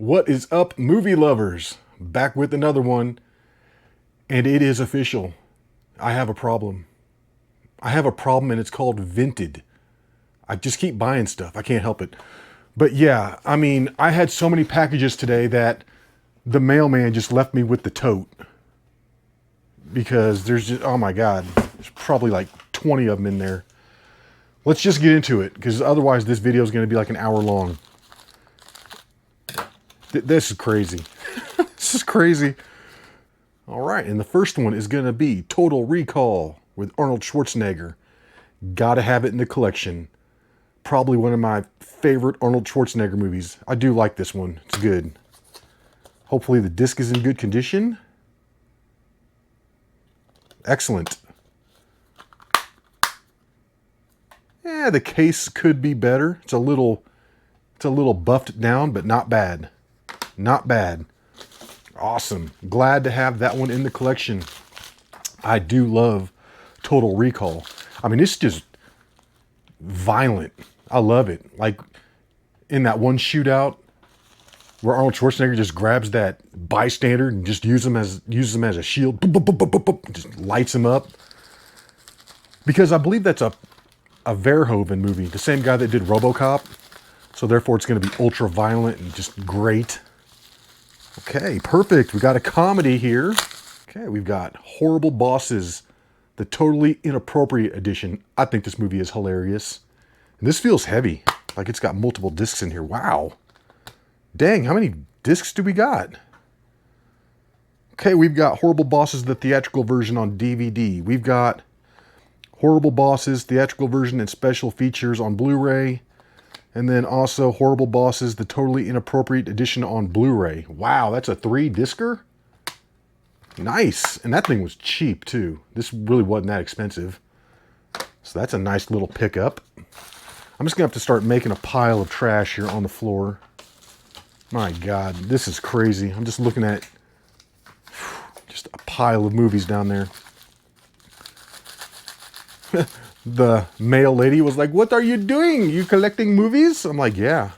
What is up, movie lovers? Back with another one, and it is official. I have a problem. I have a problem, and it's called Vinted. I just keep buying stuff. I can't help it. But yeah, I mean, I had so many packages today that the mailman just left me with the tote. Because there's just, oh my God, there's probably like 20 of them in there. Let's just get into it, because otherwise this video is going to be like an hour long. This is crazy. This is crazy. All right, and the first one is going to be Total Recall with Arnold Schwarzenegger. Gotta have it in the collection. Probably one of my favorite Arnold Schwarzenegger movies. I do like this one. It's good. Hopefully the disc is in good condition. Excellent. Yeah, the case could be better. It's a little buffed down, but not bad. Not bad. Awesome. Glad to have that one in the collection. I do love Total Recall. I mean, it's just violent. I love it. Like in that one shootout where Arnold Schwarzenegger just grabs that bystander and just uses him as a shield. Boop, boop, boop, boop, boop, boop, just lights him up. Because I believe that's a Verhoeven movie. The same guy that did RoboCop. So therefore it's going to be ultra violent and just great. Okay, perfect. We got a comedy here. Okay, we've got Horrible Bosses, the totally inappropriate edition. I think this movie is hilarious. And this feels heavy. Like it's got multiple discs in here. Wow. Dang, how many discs do we got? Okay, we've got Horrible Bosses, the theatrical version on DVD. We've got Horrible Bosses, theatrical version and special features on Blu-ray. And then also Horrible Bosses, the totally inappropriate edition on Blu-ray. Wow, that's a 3-discer? Nice. And that thing was cheap too. This really wasn't that expensive. So that's a nice little pickup. I'm just going to have to start making a pile of trash here on the floor. My God, this is crazy. I'm just looking at just a pile of movies down there. The mail lady was like, "What are you doing? You collecting movies?" I'm like, "Yeah."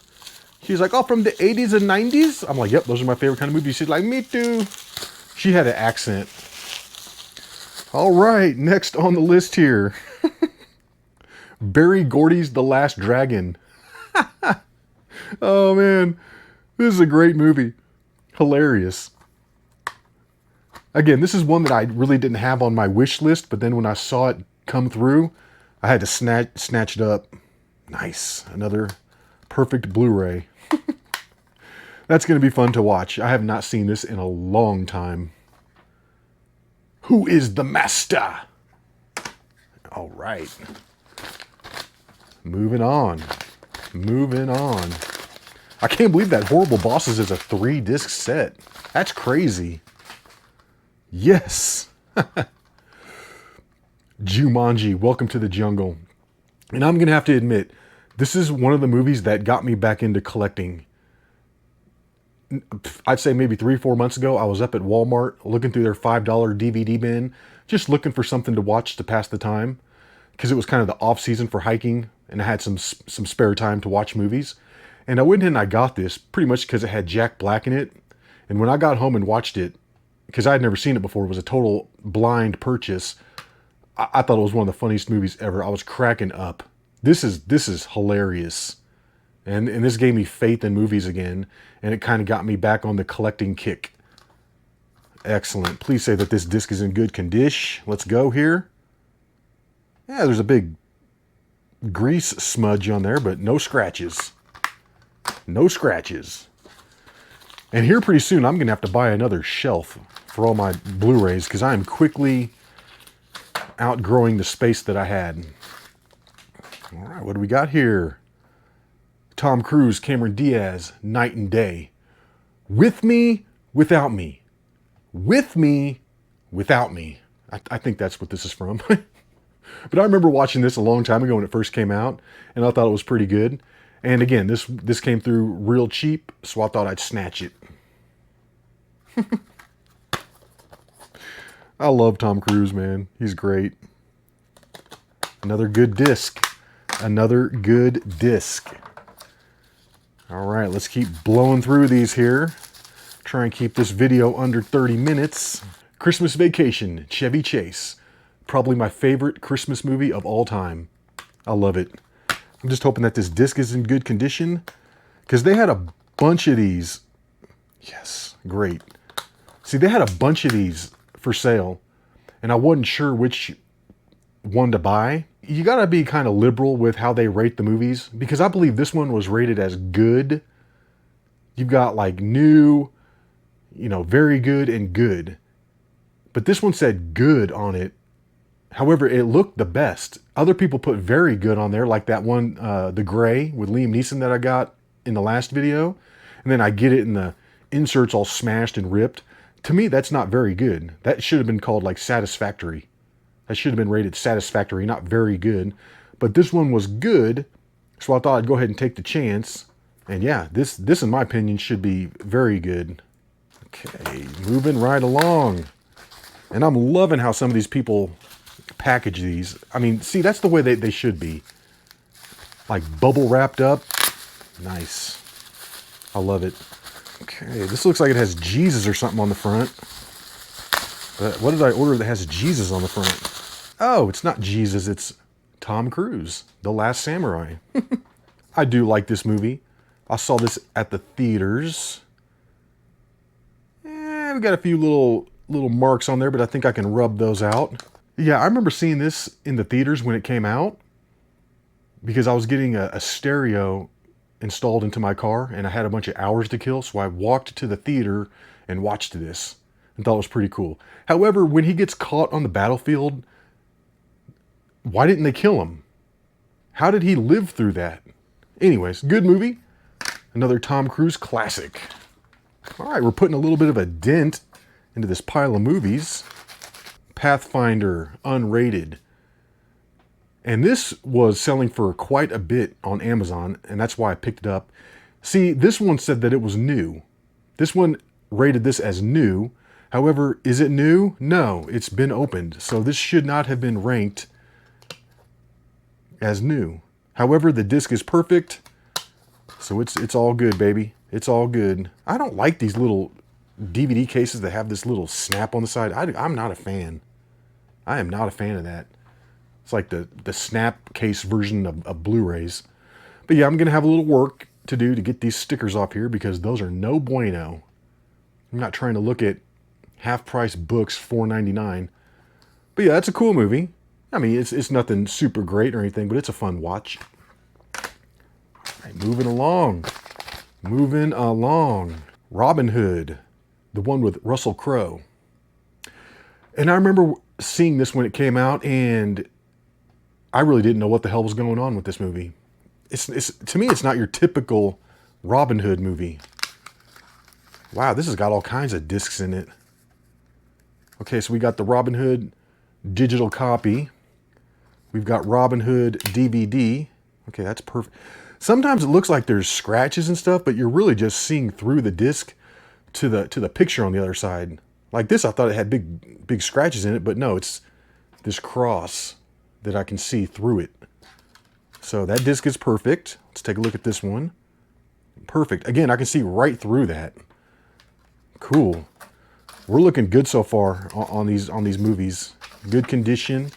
She's like, "Oh, from the 80s and 90s?" I'm like, "Yep, those are my favorite kind of movies." She's like, "Me too." She had an accent. All right, next on the list here. Barry Gordy's The Last Dragon. Oh man, this is a great movie. Hilarious. Again, this is one that I really didn't have on my wish list, but then when I saw it come through, I had to snatch it up. Nice. Another perfect Blu-ray. That's going to be fun to watch. I have not seen this in a long time. Who is the master? All right. Moving on. Moving on. I can't believe that Horrible Bosses is a 3-disc set. That's crazy. Yes. Jumanji, Welcome to the Jungle. And I'm going to have to admit, this is one of the movies that got me back into collecting. I'd say maybe 3-4 months ago, I was up at Walmart looking through their $5 DVD bin, just looking for something to watch to pass the time. Because it was kind of the off season for hiking, and I had some spare time to watch movies. And I went in and I got this pretty much because it had Jack Black in it. And when I got home and watched it, because I had never seen it before, it was a total blind purchase. I thought it was one of the funniest movies ever. I was cracking up. This is hilarious. And this gave me faith in movies again. And it kind of got me back on the collecting kick. Excellent. Please say that this disc is in good condition. Let's go here. Yeah, there's a big grease smudge on there, but no scratches. No scratches. And here pretty soon, I'm going to have to buy another shelf for all my Blu-rays because I am quickly outgrowing the space that I had. All right, what do we got here? Tom Cruise, Cameron Diaz, Night and Day. With Me, Without Me. With Me, Without Me. I think that's what this is from. But I remember watching this a long time ago when it first came out, and I thought it was pretty good. And again, this came through real cheap, so I thought I'd snatch it. I love Tom Cruise, man. He's great. Another good disc. Another good disc. All right, let's keep blowing through these here. Try and keep this video under 30 minutes. Christmas Vacation, Chevy Chase. Probably my favorite Christmas movie of all time. I love it. I'm just hoping that this disc is in good condition, because they had a bunch of these. Yes, great. See, they had a bunch of these for sale, and I wasn't sure which one to buy. You gotta be kind of liberal with how they rate the movies, because I believe this one was rated as good. You've got like new, very good and good. But this one said good on it. However, it looked the best. Other people put very good on there, like that one, The Gray with Liam Neeson that I got in the last video. And then I get it and the inserts all smashed and ripped. To me, that's not very good. That should have been called like satisfactory. That should have been rated satisfactory, not very good. But this one was good, so I thought I'd go ahead and take the chance. And yeah, this in my opinion should be very good. Okay, moving right along. And I'm loving how some of these people package these. I mean, see, that's the way they should be. Like bubble wrapped up. Nice. I love it. Okay, this looks like it has Jesus or something on the front. But what did I order that has Jesus on the front? Oh, it's not Jesus, it's Tom Cruise, The Last Samurai. I do like this movie. I saw this at the theaters. We got a few little marks on there, but I think I can rub those out. Yeah, I remember seeing this in the theaters when it came out, because I was getting a stereo installed into my car and I had a bunch of hours to kill, so I walked to the theater and watched this and thought it was pretty cool. However, when he gets caught on the battlefield, why didn't they kill him? How did he live through that? Anyways, good movie. Another Tom Cruise classic. All right, we're putting a little bit of a dent into this pile of movies. Pathfinder, unrated. And this was selling for quite a bit on Amazon, and that's why I picked it up. See, this one said that it was new. This one rated this as new. However, is it new? No, it's been opened. So this should not have been ranked as new. However, the disc is perfect. So it's all good, baby. It's all good. I don't like these little DVD cases that have this little snap on the side. I'm not a fan. I am not a fan of that. It's like the snap case version of Blu-rays. But yeah, I'm going to have a little work to do to get these stickers off here, because those are no bueno. I'm not trying to look at half-price books, $4.99. But yeah, that's a cool movie. I mean, it's nothing super great or anything, but it's a fun watch. All right, moving along. Moving along. Robin Hood, the one with Russell Crowe. And I remember seeing this when it came out, and I really didn't know what the hell was going on with this movie. To me, it's not your typical Robin Hood movie. Wow, this has got all kinds of discs in it. Okay, so we got the Robin Hood digital copy. We've got Robin Hood DVD. Okay, that's perfect. Sometimes it looks like there's scratches and stuff, but you're really just seeing through the disc to the picture on the other side. Like this, I thought it had big scratches in it, but no, it's this cross that I can see through it. So that disc is perfect. Let's take a look at this one. Perfect. Again, I can see right through that. Cool. We're looking good so far on these movies. Good condition.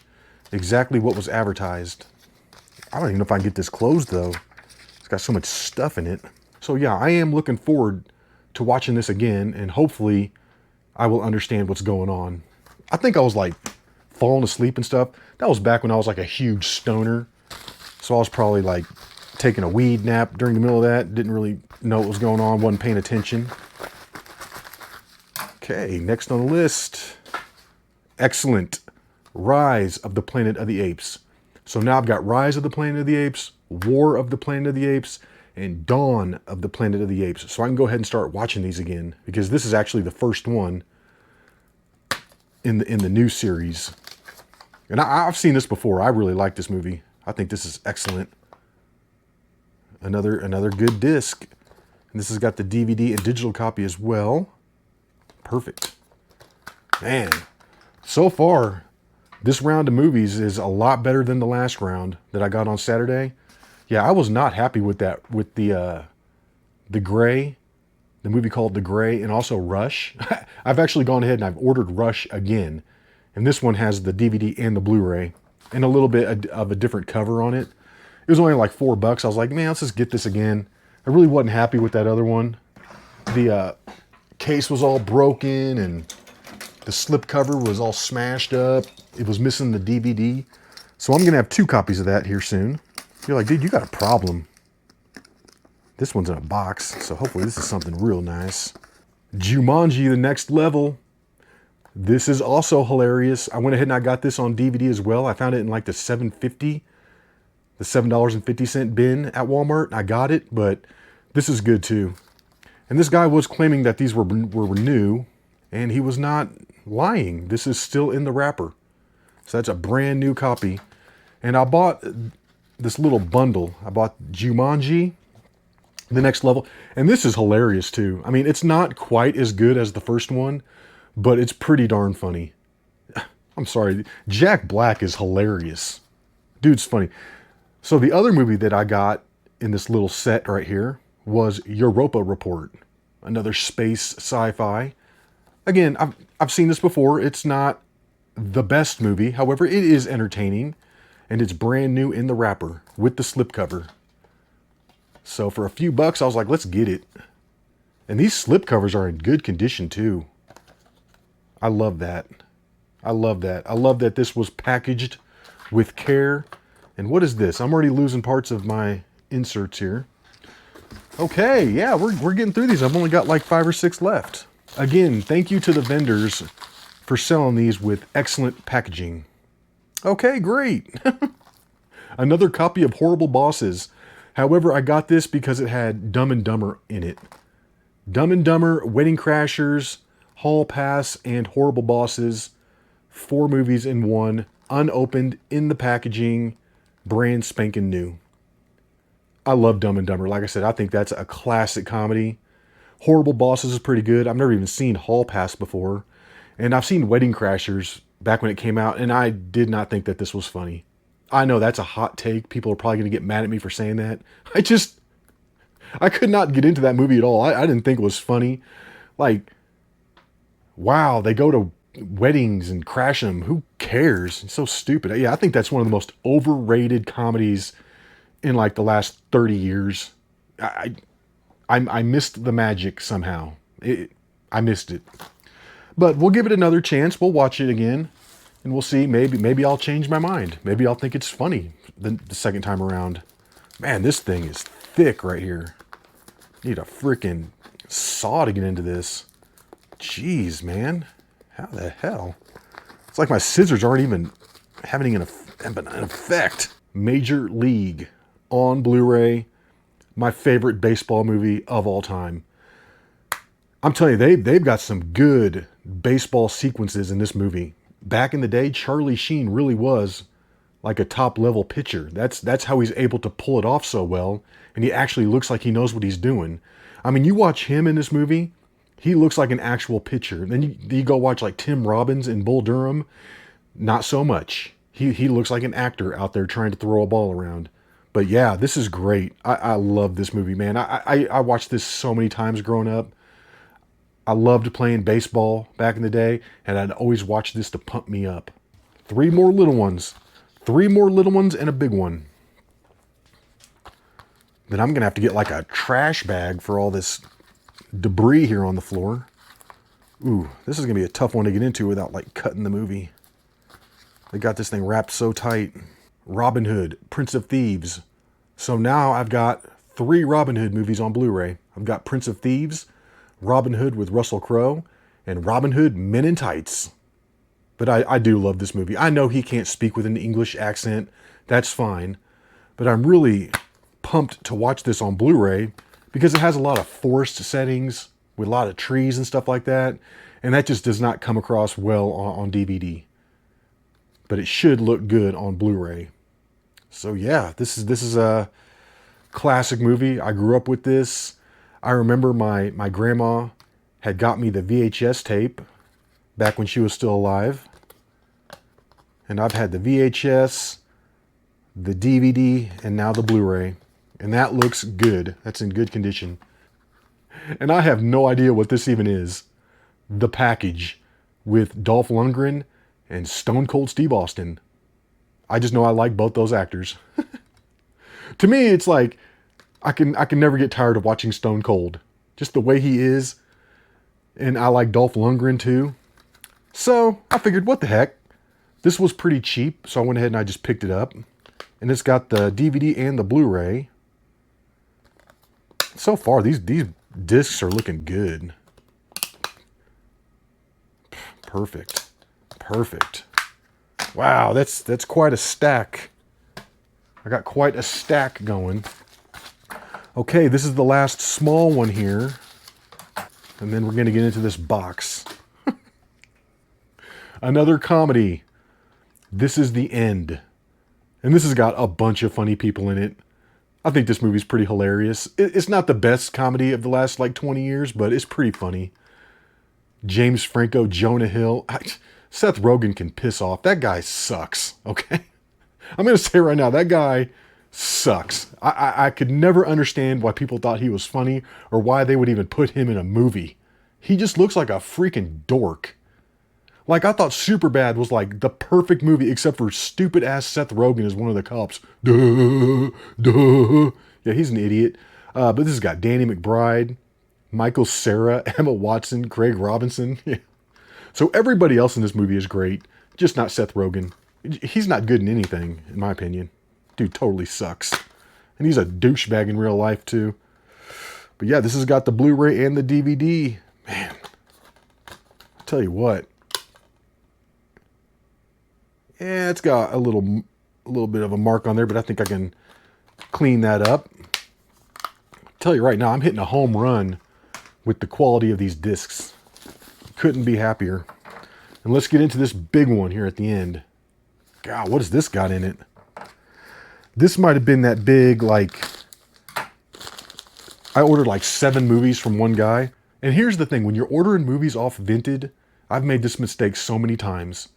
Exactly what was advertised. I don't even know if I can get this closed though. It's got so much stuff in it. So yeah, I am looking forward to watching this again, and hopefully I will understand what's going on. I think I was like falling asleep and stuff. That was back when I was like a huge stoner. So I was probably like taking a weed nap during the middle of that. Didn't really know what was going on. Wasn't paying attention. Okay, next on the list. Excellent. Rise of the Planet of the Apes. So now I've got Rise of the Planet of the Apes, War of the Planet of the Apes, and Dawn of the Planet of the Apes. So I can go ahead and start watching these again, because this is actually the first one in the new series. And I've seen this before. I really like this movie. I think this is excellent. Another good disc. And this has got the DVD and digital copy as well. Perfect. Man, so far, this round of movies is a lot better than the last round that I got on Saturday. Yeah, I was not happy with that, with the The Gray, the movie called The Gray, and also Rush. I've actually gone ahead and I've ordered Rush again. And this one has the DVD and the Blu-ray and a little bit of a different cover on it. It was only like $4. I was like, man, let's just get this again. I really wasn't happy with that other one. The case was all broken and the slip cover was all smashed up. It was missing the DVD. So I'm going to have 2 copies of that here soon. You're like, dude, you got a problem. This one's in a box, so hopefully this is something real nice. Jumanji: The Next Level. This is also hilarious. I went ahead and I got this on DVD as well. I found it in like the $7.50 bin at Walmart. I got it, but this is good too. And this guy was claiming that these were new, and he was not lying. This is still in the wrapper. So that's a brand new copy. And I bought this little bundle. I bought Jumanji: The Next Level. And this is hilarious too. I mean, it's not quite as good as the first one, but it's pretty darn funny. I'm sorry. Jack Black is hilarious. Dude's funny. So the other movie that I got in this little set right here was Europa Report. Another space sci-fi. Again, I've seen this before. It's not the best movie. However, it is entertaining. And it's brand new in the wrapper with the slipcover. So for a few bucks, I was like, let's get it. And these slipcovers are in good condition too. I love that. I love that. I love that this was packaged with care. And what is this? I'm already losing parts of my inserts here. Okay, yeah, we're getting through these. I've only got like 5 or 6 left. Again, thank you to the vendors for selling these with excellent packaging. Okay, great. Another copy of Horrible Bosses. However, I got this because it had Dumb and Dumber in it. Dumb and Dumber, Wedding Crashers, Hall Pass, and Horrible Bosses. 4 movies in one, unopened, in the packaging, brand spanking new. I love Dumb and Dumber. Like I said, I think that's a classic comedy. Horrible Bosses is pretty good. I've never even seen Hall Pass before. And I've seen Wedding Crashers back when it came out, and I did not think that this was funny. I know that's a hot take. People are probably going to get mad at me for saying that. I could not get into that movie at all. I didn't think it was funny. Like, wow, they go to weddings and crash them. Who cares? It's so stupid. Yeah, I think that's one of the most overrated comedies in like the last 30 years. I missed the magic somehow. I missed it. But we'll give it another chance. We'll watch it again. And we'll see. Maybe I'll change my mind. Maybe I'll think it's funny the second time around. Man, this thing is thick right here. Need a freaking saw to get into this. Jeez, man. How the hell? It's like my scissors aren't even having an effect. Major League on Blu-ray. My favorite baseball movie of all time. I'm telling you, they've got some good baseball sequences in this movie. Back in the day, Charlie Sheen really was like a top-level pitcher. That's how he's able to pull it off so well, and he actually looks like he knows what he's doing. I mean, you watch him in this movie, he looks like an actual pitcher. Then you go watch like Tim Robbins in Bull Durham, not so much. He looks like an actor out there trying to throw a ball around. But yeah, this is great. I love this movie, man. I watched this so many times growing up. I loved playing baseball back in the day, and I'd always watch this to pump me up. 3 more little ones. 3 more little ones and a big one. Then I'm going to have to get like a trash bag for all this debris here on the floor. Ooh, this is going to be a tough one to get into without like cutting the movie. They got this thing wrapped so tight. Robin Hood, Prince of Thieves. So now I've got 3 Robin Hood movies on Blu-ray. I've got Prince of Thieves, Robin Hood with Russell Crowe, and Robin Hood Men in Tights. But I do love this movie. I know he can't speak with an English accent. That's fine. But I'm really pumped to watch this on Blu-ray because it has a lot of forest settings with a lot of trees and stuff like that. And that just does not come across well on DVD. But it should look good on Blu-ray. So yeah, this is a classic movie. I grew up with this. I remember my grandma had got me the VHS tape back when she was still alive. And I've had the VHS, the DVD, and now the Blu-ray. And that looks good. That's in good condition. And I have no idea what this even is. The Package with Dolph Lundgren and Stone Cold Steve Austin. I just know I like both those actors. To me, it's like I can never get tired of watching Stone Cold. Just the way he is. And I like Dolph Lundgren too. So I figured, what the heck? This was pretty cheap, so I went ahead and I just picked it up. And it's got the DVD and the Blu-ray. So far, these discs are looking good. Perfect. Perfect. Wow, that's quite a stack. I got quite a stack going. Okay, this is the last small one here. And then we're going to get into this box. Another comedy. This is the End. And this has got a bunch of funny people in it. I think this movie's pretty hilarious. It's not the best comedy of the last like 20 years, but it's pretty funny. James Franco, Jonah Hill. Seth Rogen can piss off. That guy sucks, okay? I'm going to say right now, that guy sucks. I could never understand why people thought he was funny or why they would even put him in a movie. He just looks like a freaking dork. Like, I thought Superbad was like the perfect movie except for stupid ass Seth Rogen as one of the cops. Duh, duh. Yeah, he's an idiot. But this has got Danny McBride, Michael Cera, Emma Watson, Craig Robinson. Yeah. So everybody else in this movie is great, just not Seth Rogen. He's not good in anything, in my opinion. Dude totally sucks. And he's a douchebag in real life, too. But yeah, this has got the Blu-ray and the DVD. Man, I'll tell you what. Yeah, it's got a little bit of a mark on there, but I think I can clean that up. I'll tell you right now, I'm hitting a home run with the quality of these discs. Couldn't be happier. And let's get into this big one here at the end. God, what has this got in it? This might have been that big, like, I ordered like 7 movies from one guy. And here's the thing, when you're ordering movies off Vinted, I've made this mistake so many times.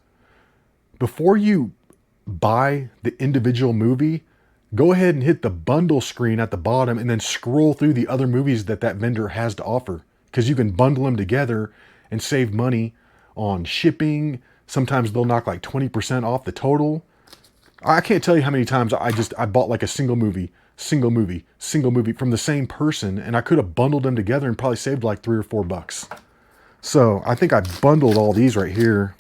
Before you buy the individual movie, go ahead and hit the bundle screen at the bottom and then scroll through the other movies that vendor has to offer. Because you can bundle them together and save money on shipping. Sometimes they'll knock like 20% off the total. I can't tell you how many times I bought like a single movie from the same person, and I could have bundled them together and probably saved like $3 or $4. So I think I bundled all these right here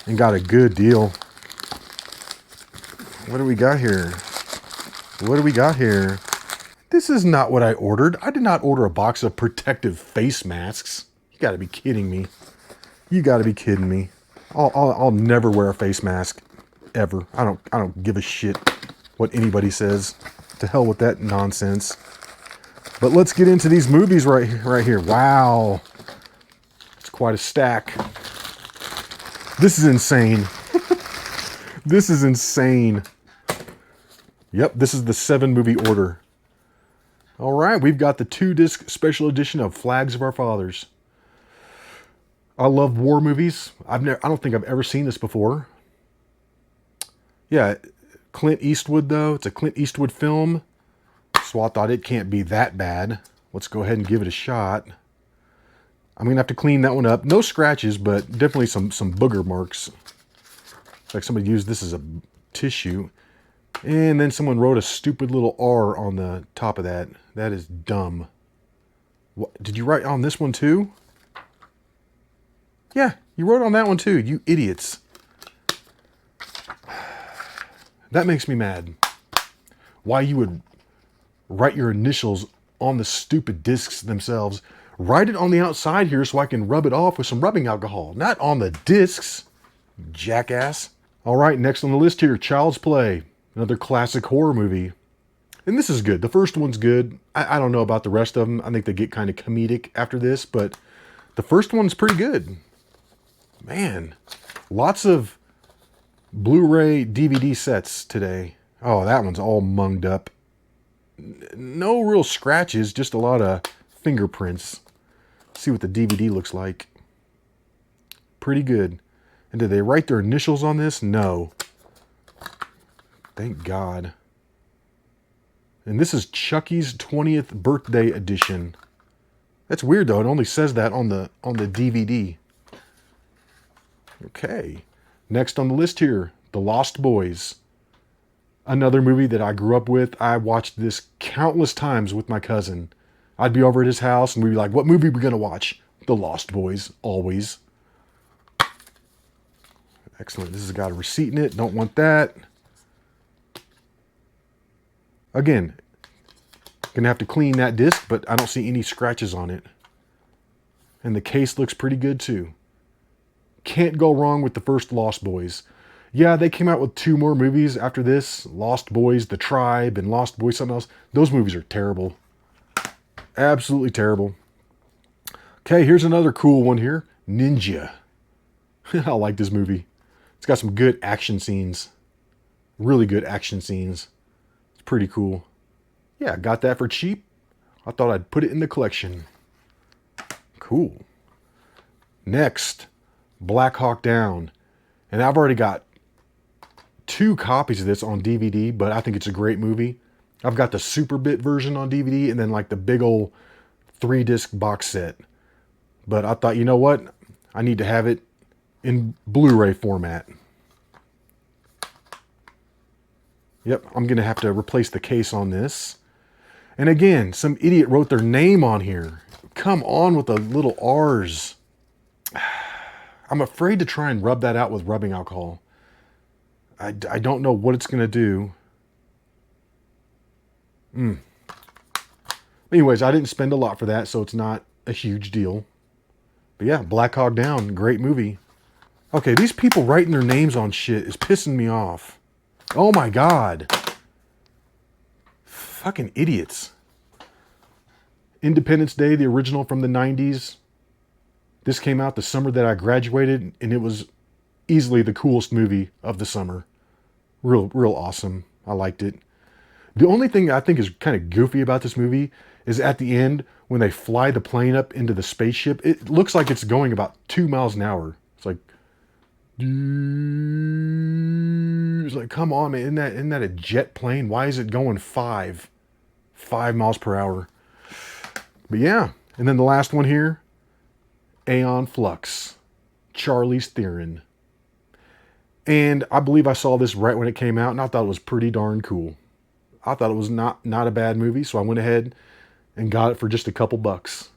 and got a good deal. What do we got here? What do we got here? This is not what I ordered. I did not order a box of protective face masks. You gotta be kidding me. You gotta be kidding me. I'll never wear a face mask. Ever. I don't give a shit what anybody says. To hell with that nonsense. But let's get into these movies right here. Wow. It's quite a stack. This is insane. This is insane. Yep, this is the 7 movie order. All right, we've got the 2-disc special edition of Flags of Our Fathers. I love war movies. I don't think I've ever seen this before. Yeah, Clint Eastwood though. It's a Clint Eastwood film. So I thought it can't be that bad. Let's go ahead and give it a shot. I'm going to have to clean that one up. No scratches, but definitely some booger marks. It's like somebody used this as a tissue. And then someone wrote a stupid little R on the top of that. That is dumb. What, did you write on this one too? Yeah, you wrote on that one too, you idiots. That makes me mad. Why you would write your initials on the stupid discs themselves. Write it on the outside here so I can rub it off with some rubbing alcohol. Not on the discs, jackass. All right, next on the list here, Child's Play. Another classic horror movie. And this is good. The first one's good. I don't know about the rest of them. I think they get kind of comedic after this, but the first one's pretty good. Man, lots of Blu-ray DVD sets today. Oh, that one's all munged up. No real scratches, just a lot of fingerprints. See what the DVD looks like. Pretty good. And did they write their initials on this? No. Thank God. And this is Chucky's 20th birthday edition. That's weird though. It only says that on the DVD. Okay. Next on the list here, The Lost Boys. Another movie that I grew up with. I watched this countless times with my cousin. I'd be over at his house and we'd be like, what movie are we going to watch? The Lost Boys, always. Excellent. This has got a receipt in it. Don't want that. Again, gonna have to clean that disc, but I don't see any scratches on it. And the case looks pretty good too. Can't go wrong with the first Lost Boys. Yeah, they came out with 2 more movies after this. Lost Boys, The Tribe, and Lost Boys something else. Those movies are terrible. Absolutely terrible. Okay, here's another cool one here. Ninja. I like this movie. It's got some good action scenes. Really good action scenes. It's pretty cool. Yeah, got that for cheap. I thought I'd put it in the collection. Cool. Next, Black Hawk Down. And I've already got 2 copies of this on DVD, but I think it's a great movie. I've got the Super Bit version on DVD and then like the big old 3-disc box set. But I thought, you know what? I need to have it in Blu-ray format. Yep, I'm going to have to replace the case on this. And again, some idiot wrote their name on here. Come on with the little R's. I'm afraid to try and rub that out with rubbing alcohol. I don't know what it's going to do. Anyways, I didn't spend a lot for that, so it's not a huge deal. But yeah, Black Hawk Down, great movie. Okay, these people writing their names on shit is pissing me off. Oh my God. Fucking idiots. Independence Day, the original from the 90s. This came out the summer that I graduated, and it was easily the coolest movie of the summer. Real awesome. I liked it. The only thing I think is kind of goofy about this movie is at the end, when they fly the plane up into the spaceship, it looks like it's going about 2 miles an hour. It's like, come on, man, isn't that a jet plane? Why is it going 5 miles per hour? But yeah, and then the last one here, Aeon Flux, Charlize Theron. And I believe I saw this right when it came out, and I thought it was pretty darn cool. I thought it was not a bad movie, so I went ahead and got it for just a couple bucks.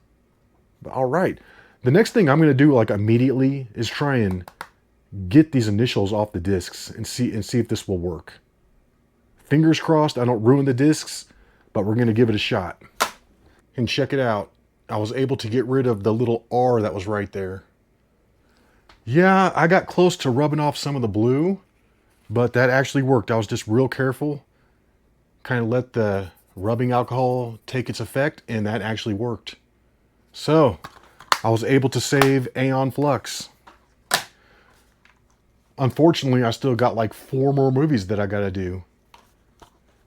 But all right, the next thing I'm going to do like immediately is try and get these initials off the discs and see if this will work. Fingers crossed I don't ruin the discs, but we're going to give it a shot. And check it out. I was able to get rid of the little R that was right there. Yeah, I got close to rubbing off some of the blue, but that actually worked. I was just real careful. Kind of let the rubbing alcohol take its effect, and that actually worked. So, I was able to save Aeon Flux. Unfortunately, I still got like 4 more movies that I gotta do.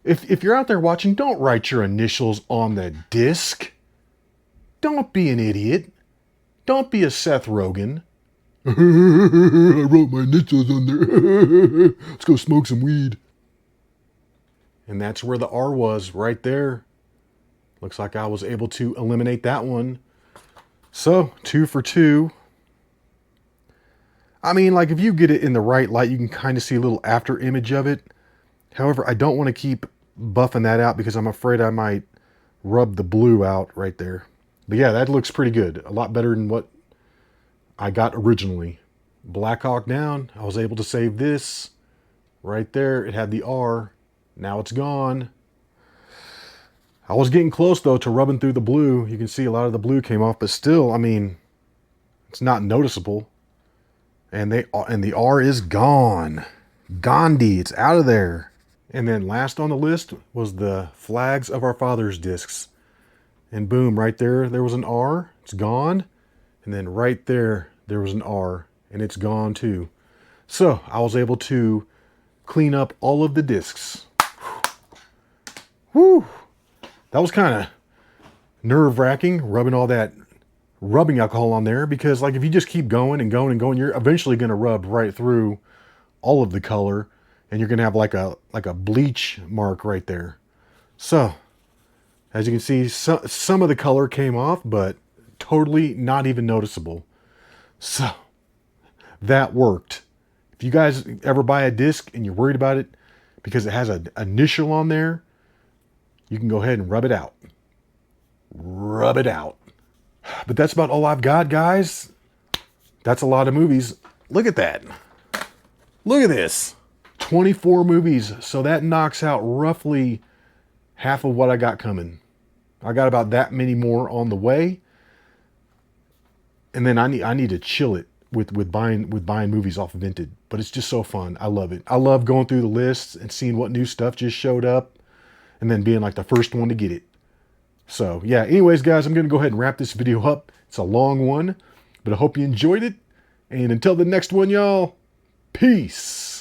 If you're out there watching, don't write your initials on the disc. Don't be an idiot. Don't be a Seth Rogen. I wrote my initials on there. Let's go smoke some weed. And that's where the R was, right there. Looks like I was able to eliminate that one. So, 2 for 2. I mean, like, if you get it in the right light, you can kind of see a little after image of it. However, I don't want to keep buffing that out because I'm afraid I might rub the blue out right there. But yeah, that looks pretty good. A lot better than what I got originally. Black Hawk Down. I was able to save this. Right there, it had the R. Now it's gone. I was getting close, though, to rubbing through the blue. You can see a lot of the blue came off, but still, I mean, it's not noticeable. And the R is gone. Gandhi, it's out of there. And then last on the list was the Flags of Our Fathers discs. And boom, right there was an R. It's gone. And then right there was an R. And it's gone too. So I was able to clean up all of the discs. Whew. That was kind of nerve-wracking, rubbing all that rubbing alcohol on there. Because like if you just keep going and going and going, you're eventually going to rub right through all of the color. And you're going to have like a bleach mark right there. So, as you can see, some of the color came off, but totally not even noticeable. So that worked. If you guys ever buy a disc and you're worried about it because it has an initial on there, you can go ahead and rub it out. Rub it out. But that's about all I've got, guys. That's a lot of movies. Look at that. Look at this. 24 movies. So that knocks out roughly half of what I got coming. I got about that many more on the way. And then I need to chill it with buying movies off Vinted. But it's just so fun. I love it. I love going through the lists and seeing what new stuff just showed up and then being like the first one to get it. So yeah, anyways, guys, I'm going to go ahead and wrap this video up. It's a long one, but I hope you enjoyed it. And until the next one, y'all, peace.